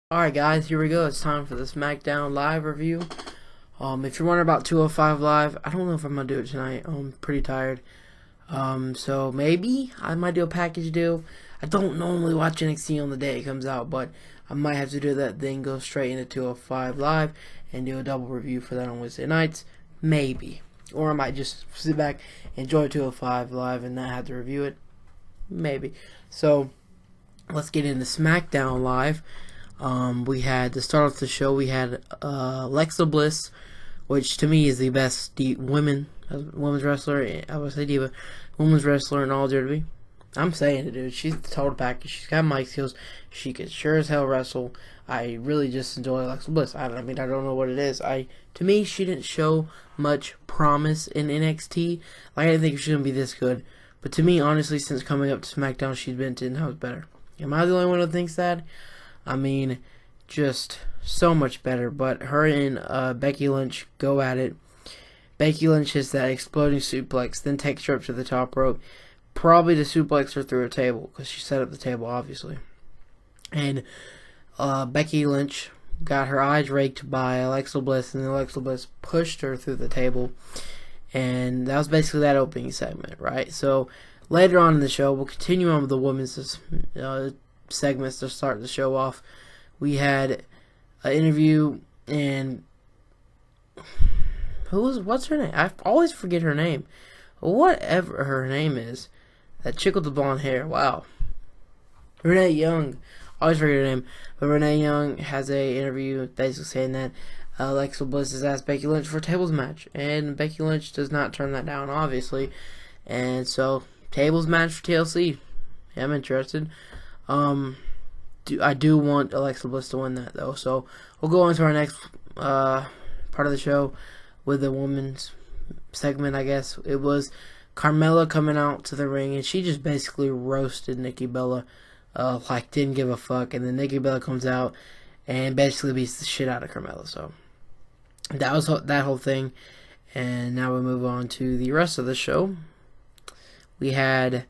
Alright guys, here we go. It's time for the SmackDown live review. If you're wondering about 205 Live, I don't know if I'm going to do it tonight. I'm pretty tired. So maybe I might do a package deal. I don't normally watch NXT on the day it comes out, but I might have to do that, then go straight into 205 Live and do a double review for that on Wednesday nights. Maybe. Or I might just sit back, enjoy 205 Live and not have to review it. Maybe. So, let's get into SmackDown Live. We had, to start off the show, we had Alexa Bliss, which to me is the best women's wrestler. I would say diva, women's wrestler in all WWE. I'm saying it, dude. She's the total package. She's got mic skills. She could sure as hell wrestle. I really just enjoy Alexa Bliss. I mean, I don't know what it is. To me, she didn't show much promise in NXT. Like, I didn't think she was gonna be this good. But to me, honestly, since coming up to SmackDown, she's been 10 times better. Am I the only one who thinks that? I mean, just so much better. But her and Becky Lynch go at it. Becky Lynch hits that exploding suplex, then takes her up to the top rope. Probably to suplex her through a table, because she set up the table, obviously. And Becky Lynch got her eyes raked by Alexa Bliss, and Alexa Bliss pushed her through the table. And that was basically that opening segment, right? So later on in the show, we'll continue on with the women's segments to start the show off. We had an interview, and what's her name? I always forget her name. Whatever her name is, that chick with the blonde hair. Wow, Renee Young. Always forget her name, but Renee Young has a interview basically saying that Alexa Bliss has asked Becky Lynch for a tables match, and Becky Lynch does not turn that down, obviously. And so, tables match for TLC. Yeah, I'm interested. I do want Alexa Bliss to win that, though. So we'll go on to our next part of the show with the women's segment, I guess. It was Carmella coming out to the ring, and she just basically roasted Nikki Bella, like didn't give a fuck. And then Nikki Bella comes out and basically beats the shit out of Carmella. So that was that whole thing. And now we move on to the rest of the show. We had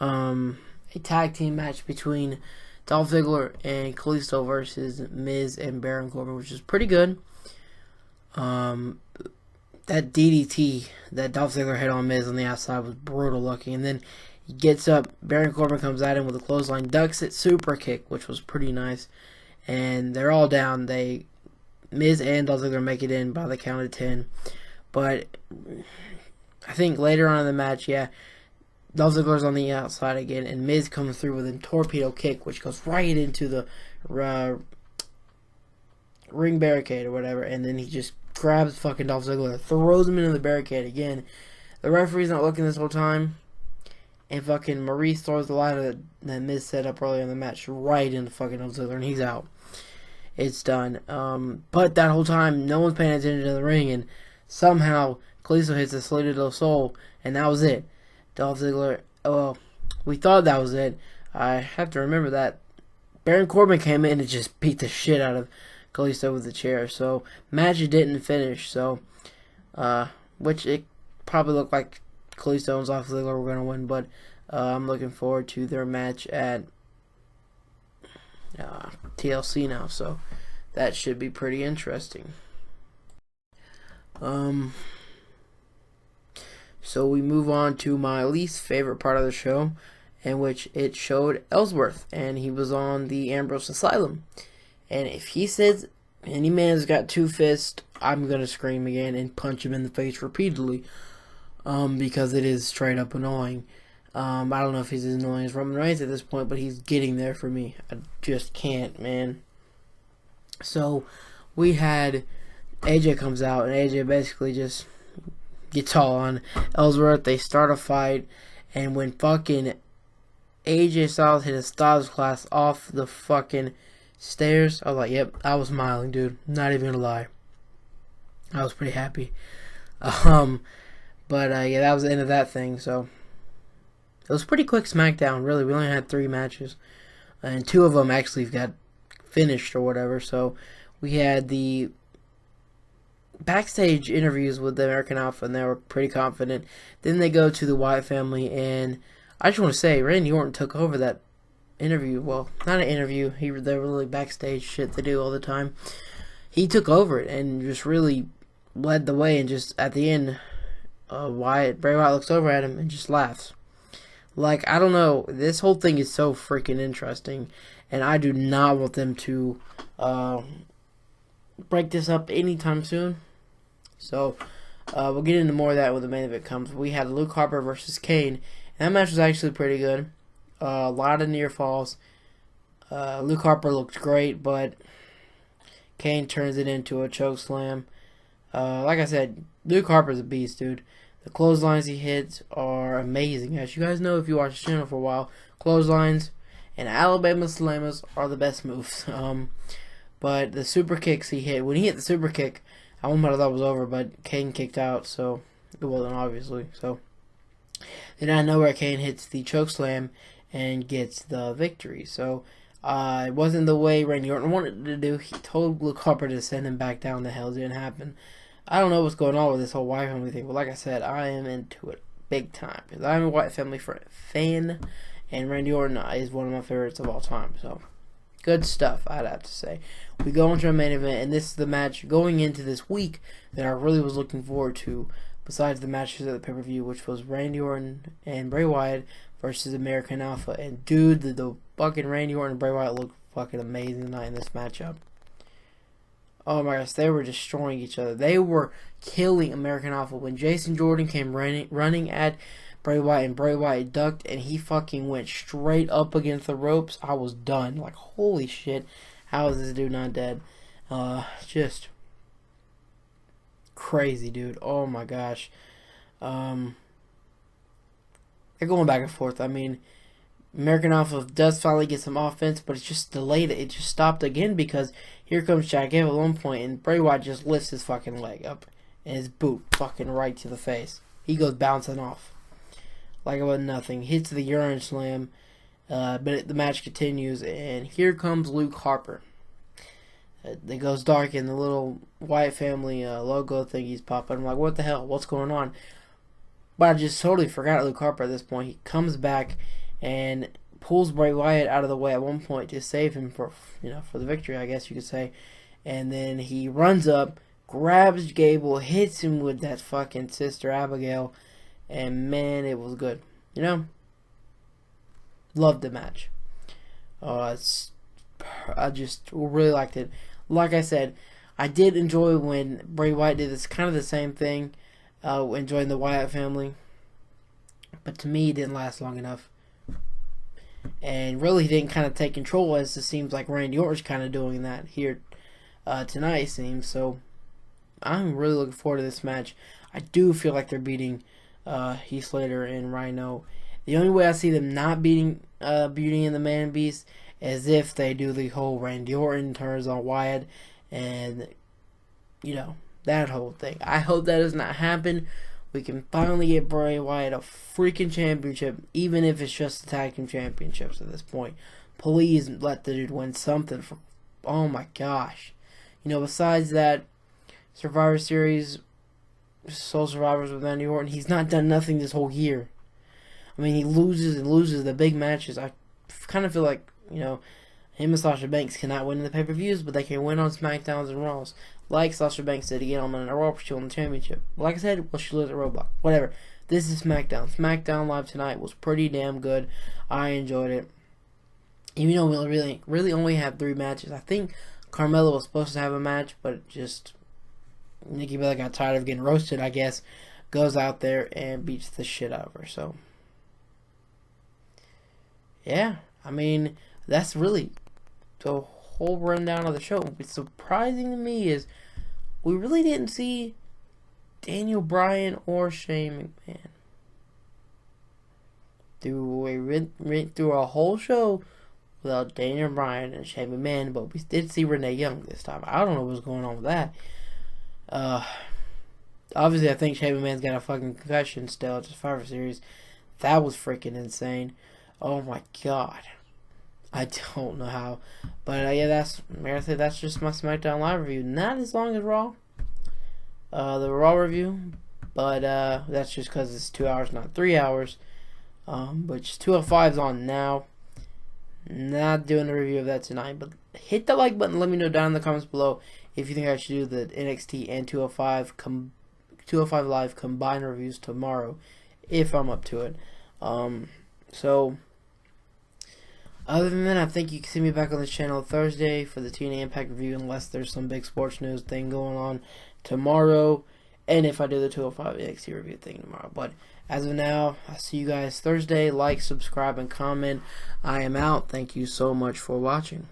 a tag team match between Dolph Ziggler and Kalisto versus Miz and Baron Corbin, which is pretty good. That DDT that Dolph Ziggler hit on Miz on the outside was brutal looking. And then he gets up, Baron Corbin comes at him with a clothesline, ducks it, super kick, which was pretty nice. And they're all down. Miz and Dolph Ziggler make it in by the count of 10. But I think later on in the match, Dolph Ziggler's on the outside again, and Miz comes through with a torpedo kick, which goes right into the ring barricade or whatever, and then he just grabs fucking Dolph Ziggler, throws him into the barricade again. The referee's not looking this whole time, and fucking Maurice throws the ladder that Miz set up earlier in the match right into fucking Dolph Ziggler, and he's out. It's done. But that whole time, no one's paying attention to the ring, and somehow Kalisto hits a Salida del Sol, and that was it. Dolph Ziggler, well, we thought that was it. I have to remember that Baron Corbin came in and just beat the shit out of Kalisto with the chair. So, match didn't finish. So, which it probably looked like Kalisto and Dolph Ziggler were going to win. But I'm looking forward to their match at TLC now. So, that should be pretty interesting. So we move on to my least favorite part of the show, in which it showed Ellsworth, and he was on the Ambrose Asylum. And if he says any man's got two fists, I'm gonna scream again and punch him in the face repeatedly, because it is straight up annoying. I don't know if he's as annoying as Roman Reigns at this point, but he's getting there for me. I just can't, man. So we had AJ comes out, and AJ basically just gets all on Ellsworth. They start a fight, and when fucking AJ Styles hit a Styles class off the fucking stairs, I was like, yep, I was smiling, dude. Not even gonna lie. I was pretty happy. But that was the end of that thing. So it was pretty quick SmackDown, really. We only had 3 matches, and 2 of them actually got finished or whatever. So we had the backstage interviews with the American Alpha, and they were pretty confident. Then they go to the Wyatt family, and I just want to say, Randy Orton took over that interview. Well, not an interview. They're really backstage shit they do all the time. He took over it and just really led the way. And just at the end, Bray Wyatt looks over at him and just laughs. Like, I don't know. This whole thing is so freaking interesting, and I do not want them to break this up anytime soon. So, we'll get into more of that when the main event comes. We had Luke Harper versus Kane. And that match was actually pretty good. A lot of near falls. Luke Harper looked great, but Kane turns it into a choke slam. Like I said, Luke Harper's a beast, dude. The clotheslines he hits are amazing. As you guys know, if you watch the channel for a while, clotheslines and Alabama Slammers are the best moves. But the super kicks he hit, when he hit the super kick, I thought it was over, but Kane kicked out, so it wasn't, obviously. So then out of nowhere, Kane hits the choke slam and gets the victory. So it wasn't the way Randy Orton wanted to do. He told Luke Harper to send him back down. The hell, it didn't happen. I don't know what's going on with this whole Wyatt family thing, but like I said, I am into it big time because I'm a Wyatt family fan, and Randy Orton is one of my favorites of all time. So good stuff, I'd have to say. We go into our main event, and this is the match going into this week that I really was looking forward to, besides the matches at the pay-per-view, which was Randy Orton and Bray Wyatt versus American Alpha. And dude, the fucking Randy Orton and Bray Wyatt looked fucking amazing tonight in this matchup. Oh my gosh, they were destroying each other. They were killing American Alpha. When Jason Jordan came running at Bray Wyatt, and Bray Wyatt ducked, and he fucking went straight up against the ropes, I was done. Like, holy shit, how is this dude not dead? Just crazy, dude. Oh my gosh. They're going back and forth. I mean, American Alpha does finally get some offense, but it's just delayed. It just stopped again because here comes Jack Evil at one point, and Bray Wyatt just lifts his fucking leg up, and his boot fucking right to the face. He goes bouncing off like it was nothing. Hits the urine slam, but the match continues, and here comes Luke Harper. It goes dark, and the little Wyatt family logo thingies pop up. I'm like, what the hell? What's going on? But I just totally forgot Luke Harper at this point. He comes back and pulls Bray Wyatt out of the way at one point to save him for the victory, I guess you could say. And then he runs up, grabs Gable, hits him with that fucking Sister Abigail, and man, it was good. Loved the match. I just really liked it. Like I said, I did enjoy when Bray Wyatt did this kind of the same thing, enjoying the Wyatt family. But to me, it didn't last long enough. And really didn't kind of take control, as it seems like Randy Orton's kind of doing that here tonight, it seems. So I'm really looking forward to this match. I do feel like they're beating Heath Slater and Rhino. The only way I see them not beating Beauty and the Man Beast is if they do the whole Randy Orton turns on Wyatt and, that whole thing. I hope that does not happen. We can finally get Bray Wyatt a freaking championship, even if it's just the tag team championships at this point. Please let the dude win something. Oh my gosh. Besides that Survivor Series, Soul Survivors with Randy Orton, he's not done nothing this whole year. I mean, he loses and loses the big matches. I kind of feel like, him and Sasha Banks cannot win in the pay-per-views, but they can win on SmackDowns and Raws. Like Sasha Banks did to get on a Raw, she won the championship. Like I said, she lose at Roadblock. Whatever. This is SmackDown. SmackDown Live tonight was pretty damn good. I enjoyed it. Even though we really only have 3 matches. I think Carmella was supposed to have a match, but just Nikki Bella got tired of getting roasted, I guess. Goes out there and beats the shit out of her. So, yeah. I mean, that's really the whole rundown of the show. What's surprising to me is we really didn't see Daniel Bryan or Shane McMahon. We went through a whole show without Daniel Bryan and Shane McMahon, but we did see Renee Young this time. I don't know what's going on with that. Obviously, I think Shane McMahon's got a fucking concussion still at the Survivor Series. That was freaking insane. Oh my god. I don't know how. But yeah, that's just my SmackDown Live review. Not as long as Raw. The Raw review. But that's just because it's 2 hours, not 3 hours. Which 205's on now. Not doing a review of that tonight, but hit the like button. Let me know down in the comments below if you think I should do the NXT and 205 Live combined reviews tomorrow, if I'm up to it. So other than that, I think you can see me back on this channel Thursday for the TNA Impact review, unless there's some big sports news thing going on tomorrow, and if I do the 205 NXT review thing tomorrow. But as of now, I'll see you guys Thursday. Like, subscribe, and comment. I am out. Thank you so much for watching.